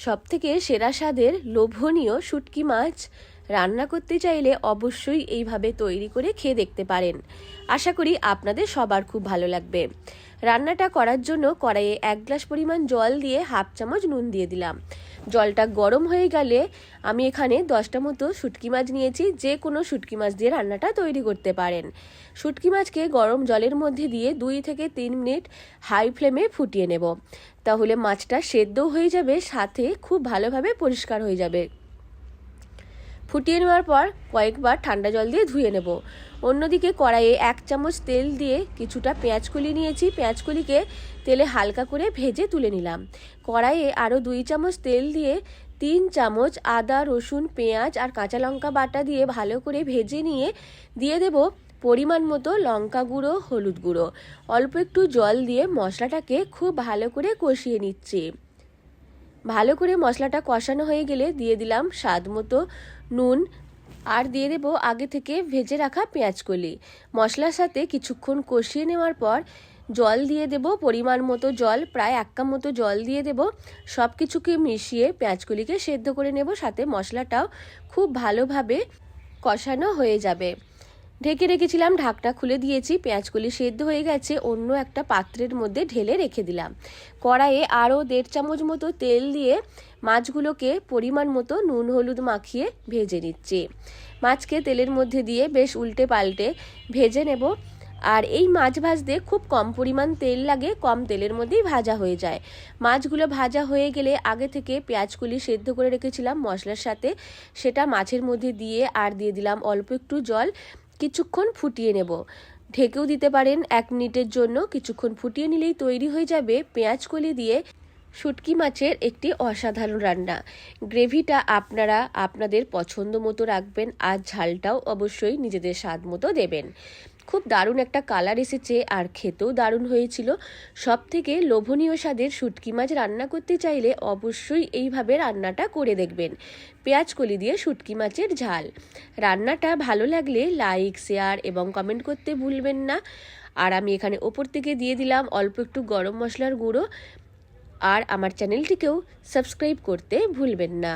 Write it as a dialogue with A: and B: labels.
A: সবথেকে সেরা স্বাদের লোভনীয় শুটকি মাছ রান্না করতে চাইলে অবশ্যই এইভাবে তৈরি করে খেয়ে দেখতে পারেন। আশা করি আপনাদের সবার খুব ভালো লাগবে। রান্নাটা করার জন্য কড়াইয়ে 1 গ্লাস পরিমাণ জল দিয়ে হাফ চামচ নুন দিয়ে দিলাম। জলটা গরম হয়ে গেলে আমি এখানে 10টা মতো শুটকি মাছ নিয়েছি। যে কোনো শুটকি মাছ দিয়ে রান্নাটা তৈরি করতে পারেন। শুটকি মাছকে গরম জলের মধ্যে দিয়ে 2 থেকে 3 মিনিট হাই ফ্লেমে ফুটিয়ে নেব। তাহলে মাছটা সেদ্ধও হয়ে যাবে, সাথে খুব ভালোভাবে পরিষ্কার হয়ে যাবে। ফুটিয়ে নেওয়ার পর কয়েকবার ঠান্ডা জল দিয়ে ধুয়ে নেব। অন্যদিকে কড়াইয়ে 1 চামচ তেল দিয়ে কিছুটা পেঁয়াজকলি নিয়েছি। পেঁয়াজকলিকে তেলে হালকা করে ভেজে তুলে নিলাম। কড়াইয়ে আরও 2 চামচ তেল দিয়ে 3 চামচ আদা, রসুন, পেঁয়াজ আর কাঁচা লঙ্কা বাটা দিয়ে ভালো করে ভেজে নিয়ে দিয়ে দেব পরিমাণ মতো লঙ্কা গুঁড়ো, হলুদ গুঁড়ো। অল্প একটু জল দিয়ে মশলাটাকে খুব ভালো করে কষিয়ে নিচ্ছি। ভালো করে মশলাটা কষানো হয়ে গেলে দিয়ে দিলাম স্বাদ মতো নুন আর দিয়ে দেব আগে থেকে ভেজে রাখা পেঁয়াজকলি। মশলার সাথে কিছুক্ষণ কষিয়ে নেওয়ার পর জল দিয়ে দেব পরিমাণ মতো জল, প্রায় 1 কাপ মতো জল দিয়ে দেব। সব কিছুকে মিশিয়ে পেঁয়াজকলিকে সেদ্ধ করে নেব, সাথে মশলাটাও খুব ভালোভাবে কষানো হয়ে যাবে। ঢেকে রেখেছিলাম, ঢাকনা খুলে দিয়েছি। পেঁয়াজকলি সেদ্ধ হয়ে গেছে, অন্য একটা পাত্রের মধ্যে ঢেলে রেখে দিলাম। কড়াইয়ে আরও 1.5 চামচ মতো তেল দিয়ে মাছগুলোকে পরিমাণ মতো নুন হলুদ মাখিয়ে ভেজে নিচ্ছি। মাছকে তেলের মধ্যে দিয়ে বেশ উল্টে পাল্টে ভেজে নেব। আর এই মাছ ভাজতে খুব কম পরিমাণ তেল লাগে, কম তেলের মধ্যেই ভাজা হয়ে যায়। মাছগুলো ভাজা হয়ে গেলে আগে থেকে পেঁয়াজকলি সেদ্ধ করে রেখেছিলাম মশলার সাথে, সেটা মাছের মধ্যে দিয়ে আর দিয়ে দিলাম অল্প একটু জল। কিছুক্ষণ ফুটিয়ে নেব। ঢেকেও দিতে পারেন 1 মিনিটের জন্য। কিছুক্ষণ ফুটিয়ে নিলেই তৈরি হয়ে যাবে পেঁয়াজকলি দিয়ে শুটকি মাছের একটি অসাধারণ রান্না। গ্রেভিটা আপনারা আপনাদের পছন্দ মতো রাখবেন, আর ঝালটাও অবশ্যই নিজেদের স্বাদ মতো দেবেন। খুব দারুণ একটা কালার এসেছে আর খেতেও দারুণ হয়েছিল। সবথেকে লোভনীয় স্বাদের শুটকি মাছ রান্না করতে চাইলে অবশ্যই এইভাবে রান্নাটা করে দেখবেন। পেঁয়াজকলি দিয়ে শুটকি মাছের ঝাল। রান্নাটা ভালো লাগলে লাইক, শেয়ার এবং কমেন্ট করতে ভুলবেন না। আর আমি এখানে ওপর থেকে দিয়ে দিলাম অল্প একটু গরম মশলার গুঁড়ো। আর আমার চ্যানেলটিকেও সাবস্ক্রাইব করতে ভুলবেন না।